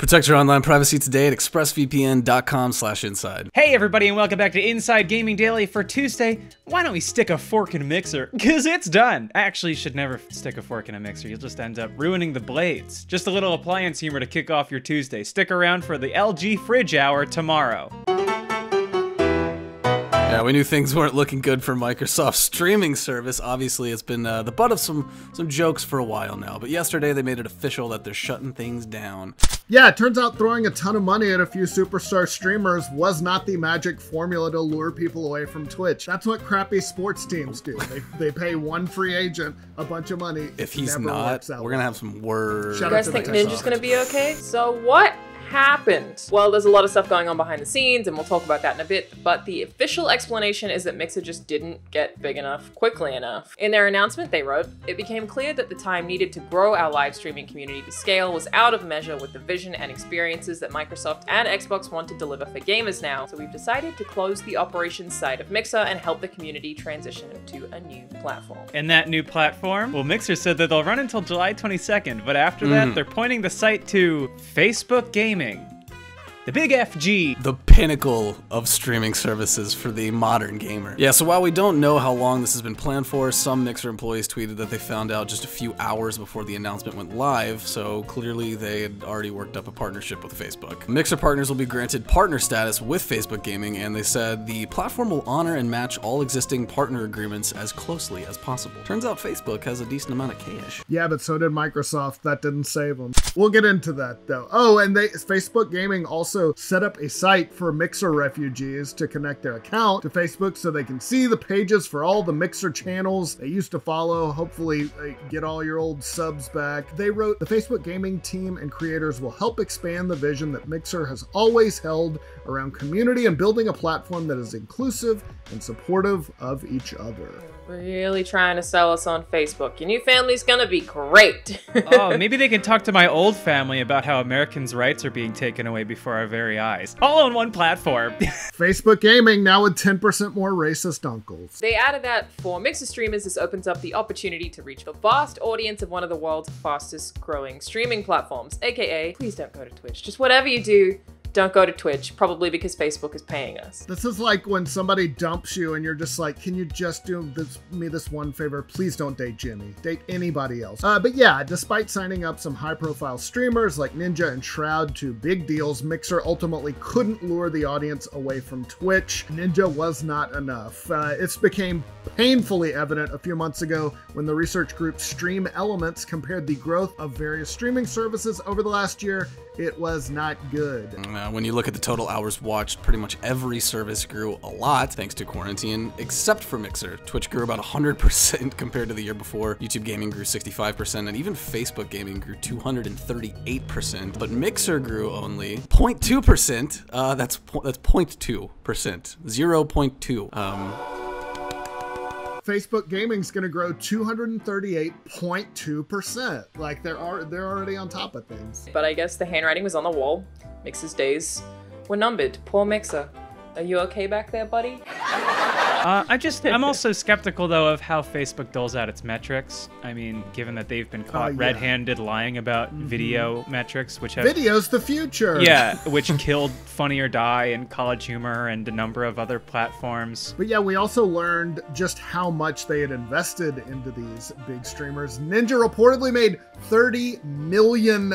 Protect your online privacy today at expressvpn.com/inside. Hey everybody, and welcome back to Inside Gaming Daily for Tuesday. Why don't we stick a fork in a mixer? Cause it's done. Actually, you should never stick a fork in a mixer. You'll just end up ruining the blades. Just a little appliance humor to kick off your Tuesday. Stick around for the LG Fridge Hour tomorrow. Yeah, we knew things weren't looking good for Microsoft's streaming service. Obviously, it's been the butt of some jokes for a while now. But yesterday, they made it official that they're shutting things down. Yeah, it turns out throwing a ton of money at a few superstar streamers was not the magic formula to lure people away from Twitch. That's what crappy sports teams do. They pay one free agent a bunch of money. If he's not, we're gonna have some words. You guys think Ninja's gonna be okay? So what happened? Well, there's a lot of stuff going on behind the scenes, and we'll talk about that in a bit, but the official explanation is that Mixer just didn't get big enough quickly enough. In their announcement, they wrote, "It became clear that the time needed to grow our live streaming community to scale was out of measure with the vision and experiences that Microsoft and Xbox want to deliver for gamers now, so we've decided to close the operations side of Mixer and help the community transition to a new platform." And that new platform? Well, Mixer said that they'll run until July 22nd, but after that, they're pointing the site to Facebook Gaming. The big FG. The pinnacle of streaming services for the modern gamer. Yeah, so while we don't know how long this has been planned for, some Mixer employees tweeted that they found out just a few hours before the announcement went live, so clearly they had already worked up a partnership with Facebook. Mixer partners will be granted partner status with Facebook Gaming, and they said the platform will honor and match all existing partner agreements as closely as possible. Turns out Facebook has a decent amount of cash. Yeah, but so did Microsoft. That didn't save them. We'll get into that, though. Oh, and Facebook Gaming also set up a site for Mixer refugees to connect their account to Facebook so they can see the pages for all the Mixer channels they used to follow. Hopefully get all your old subs back. They wrote, "The Facebook Gaming team and creators will help expand the vision that Mixer has always held around community and building a platform that is inclusive and supportive of each other." Really trying to sell us on Facebook. Your new family's gonna be great. Oh, maybe they can talk to my old family about how Americans' rights are being taken away before our very eyes. All on one platform. Facebook Gaming now with 10% more racist uncles. They added that for Mixer streamers, this opens up the opportunity to reach the vast audience of one of the world's fastest growing streaming platforms, aka, please don't go to Twitch. Just whatever you do, don't go to Twitch, probably because Facebook is paying us. This is like when somebody dumps you and you're just like, can you just do me this one favor? Please don't date Jimmy. Date anybody else. But yeah, despite signing up some high-profile streamers like Ninja and Shroud to big deals, Mixer ultimately couldn't lure the audience away from Twitch. Ninja was not enough. It became painfully evident a few months ago when the research group Stream Elements compared the growth of various streaming services over the last year. It was not good. When you look at the total hours watched, pretty much every service grew a lot thanks to quarantine, except for Mixer. Twitch grew about 100% compared to the year before. YouTube Gaming grew 65%, and even Facebook Gaming grew 238%. But Mixer grew only 0.2%. That's 0.2%. 0.2. Facebook Gaming's going to grow 238.2%. Like they're already on top of things. But I guess the handwriting was on the wall. Mixer's days were numbered. Poor Mixer. Are you okay back there, buddy? I'm also skeptical, though, of how Facebook doles out its metrics. I mean, given that they've been caught red-handed lying about video metrics, which have... Video's the future! Yeah, which killed Funny or Die and College Humor and a number of other platforms. But yeah, we also learned just how much they had invested into these big streamers. Ninja reportedly made $30 million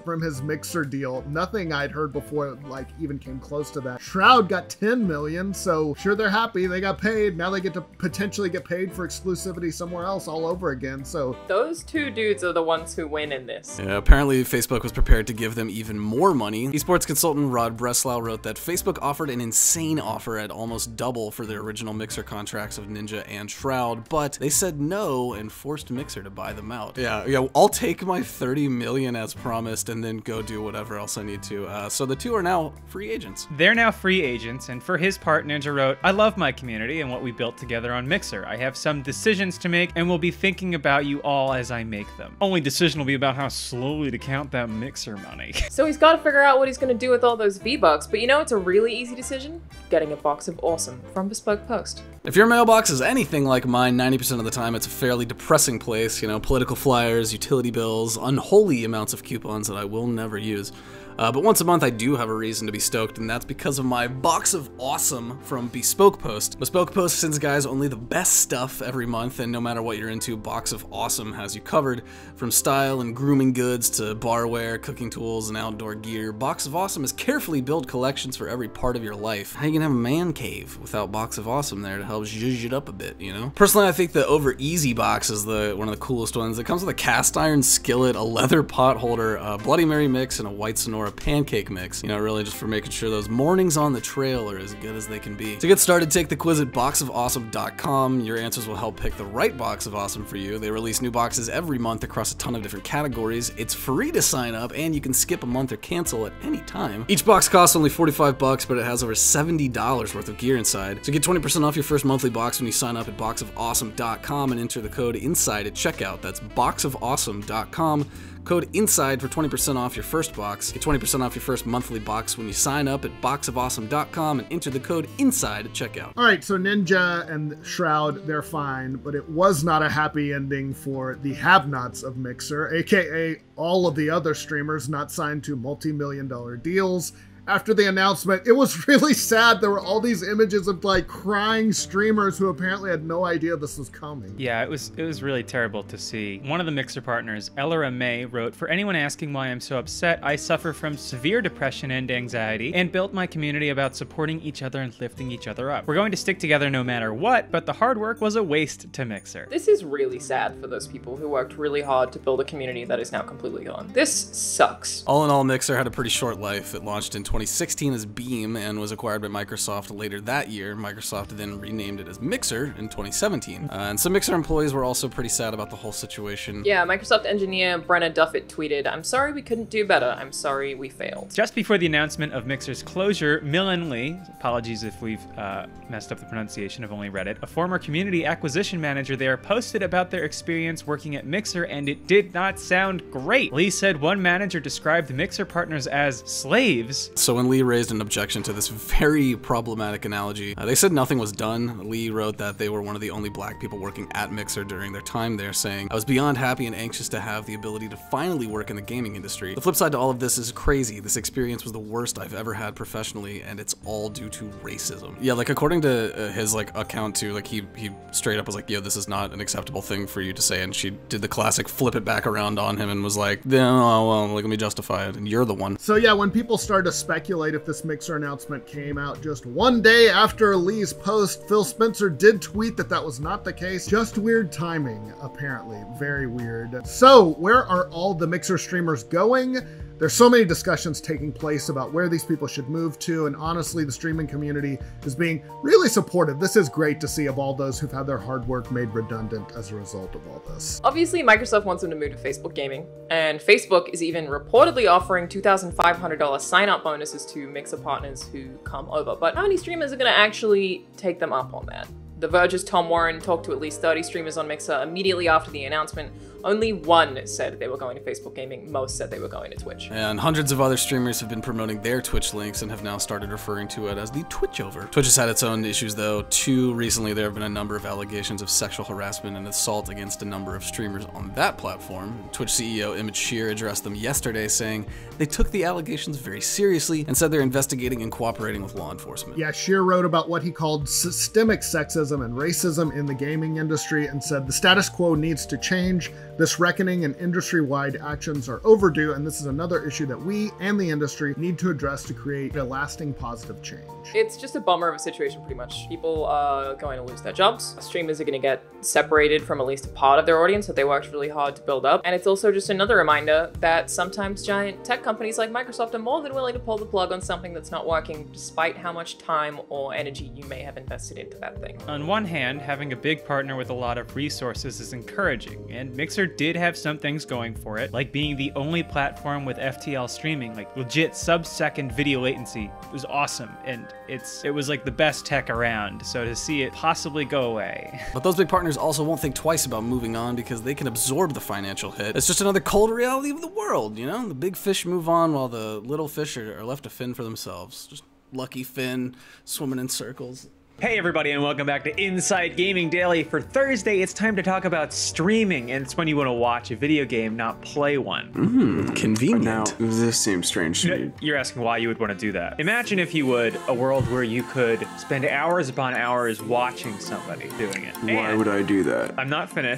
from his Mixer deal. Nothing I'd heard before, like, even came close to that. Shroud got $10 million, so sure they're happy. They got paid. Now they get to potentially get paid for exclusivity somewhere else all over again, so... Those two dudes are the ones who win in this. Yeah, apparently Facebook was prepared to give them even more money. Esports consultant Rod Breslau wrote that Facebook offered an insane offer at almost double for their original Mixer contracts of Ninja and Shroud, but they said no and forced Mixer to buy them out. Yeah, I'll take my $30 million as promised and then go do whatever else I need to. So the two are now free agents. They're now free agents, and for his part, Ninja wrote, "I love my community and what we built together on Mixer. I have some decisions to make and will be thinking about you all as I make them. Only decision will be about how slowly to count that Mixer money." So he's got to figure out what he's going to do with all those V-Bucks, but you know it's a really easy decision? Getting a box of awesome from Bespoke Post. If your mailbox is anything like mine, 90% of the time it's a fairly depressing place, you know, political flyers, utility bills, unholy amounts of coupons that I will never use. But once a month I do have a reason to be stoked, and that's because of my Box of Awesome from Bespoke Post. Bespoke Post sends guys only the best stuff every month, and no matter what you're into, Box of Awesome has you covered. From style and grooming goods to barware, cooking tools, and outdoor gear, Box of Awesome has carefully built collections for every part of your life. How you gonna have a man cave without Box of Awesome there to help zhuzh it up a bit, you know? Personally, I think the Over Easy box is one of the coolest ones. It comes with a cast iron skillet, a leather pot holder, a Bloody Mary mix, and a white Sonora pancake mix, you know, really just for making sure those mornings on the trail are as good as they can be. To get started, take the quiz at boxofawesome.com. Your answers will help pick the right Box of Awesome for you. They release new boxes every month across a ton of different categories. It's free to sign up, and you can skip a month or cancel at any time. Each box costs only $45, but it has over $70 worth of gear inside. So get 20% off your first monthly box when you sign up at boxofawesome.com and enter the code INSIDE at checkout. That's boxofawesome.com. Code INSIDE for 20% off your first box. Get 20% off your first monthly box when you sign up at boxofawesome.com and enter the code INSIDE at checkout. All right, so Ninja and Shroud, they're fine, but it was not a happy ending for the have-nots of Mixer, aka all of the other streamers not signed to multi-million-dollar deals. After the announcement, it was really sad. There were all these images of like crying streamers who apparently had no idea this was coming. Yeah, it was really terrible to see. One of the Mixer partners, Ellera May, wrote, "For anyone asking why I'm so upset, I suffer from severe depression and anxiety and built my community about supporting each other and lifting each other up. We're going to stick together no matter what, but the hard work was a waste to Mixer." This is really sad for those people who worked really hard to build a community that is now completely gone. This sucks. All in all, Mixer had a pretty short life. It launched in 2016 as Beam and was acquired by Microsoft later that year. Microsoft then renamed it as Mixer in 2017. And some Mixer employees were also pretty sad about the whole situation. Yeah, Microsoft engineer Brenna Duffett tweeted, "I'm sorry we couldn't do better. I'm sorry we failed." Just before the announcement of Mixer's closure, Millen Lee, apologies if we've messed up the pronunciation, I've only read it, a former community acquisition manager there, posted about their experience working at Mixer, and it did not sound great. Lee said one manager described the Mixer partners as slaves. So when Lee raised an objection to this very problematic analogy, they said nothing was done. Lee wrote that they were one of the only black people working at Mixer during their time there, saying, "I was beyond happy and anxious to have the ability to finally work in the gaming industry. The flip side to all of this is crazy. This experience was the worst I've ever had professionally, and it's all due to racism." Yeah, like according to his like account too, like he straight up was like, "Yo, this is not an acceptable thing for you to say," and she did the classic flip it back around on him and was like, "No, well, like, let me justify it, and you're the one." So yeah, when people started to speculate if this Mixer announcement came out just one day after Lee's post, Phil Spencer did tweet that that was not the case. Just weird timing, apparently. Very weird. So where are all the Mixer streamers going? There's so many discussions taking place about where these people should move to, and honestly, the streaming community is being really supportive. This is great to see, of all those who've had their hard work made redundant as a result of all this. Obviously, Microsoft wants them to move to Facebook Gaming, and Facebook is even reportedly offering $2,500 sign-up bonuses to Mixer partners who come over. But how many streamers are going to actually take them up on that? The Verge's Tom Warren talked to at least 30 streamers on Mixer immediately after the announcement. Only one said they were going to Facebook Gaming. Most said they were going to Twitch. And hundreds of other streamers have been promoting their Twitch links and have now started referring to it as the Twitchover. Twitch has had its own issues though, too. Recently there have been a number of allegations of sexual harassment and assault against a number of streamers on that platform. Twitch CEO Emmett Shear addressed them yesterday, saying they took the allegations very seriously and said they're investigating and cooperating with law enforcement. Yeah, Shear wrote about what he called systemic sexism and racism in the gaming industry and said the status quo needs to change. This reckoning and industry-wide actions are overdue, and this is another issue that we and the industry need to address to create a lasting positive change. It's just a bummer of a situation, pretty much. People are going to lose their jobs. Streamers are going to get separated from at least a part of their audience that they worked really hard to build up. And it's also just another reminder that sometimes giant tech companies like Microsoft are more than willing to pull the plug on something that's not working, despite how much time or energy you may have invested into that thing. On one hand, having a big partner with a lot of resources is encouraging, and Mixer did have some things going for it, like being the only platform with FTL streaming, like legit sub-second video latency. It was awesome, and it was like the best tech around, so to see it possibly go away. But those big partners also won't think twice about moving on because they can absorb the financial hit. It's just another cold reality of the world, you know? The big fish move on while the little fish are left to fend for themselves. Just lucky Finn swimming in circles. Hey everybody, and welcome back to Inside Gaming Daily. For Thursday, it's time to talk about streaming, and it's when you want to watch a video game, not play one. Convenient. Now, this seems strange to me. You're asking why you would want to do that. Imagine, if you would, a world where you could spend hours upon hours watching somebody doing it. Why would I do that? I'm not finished.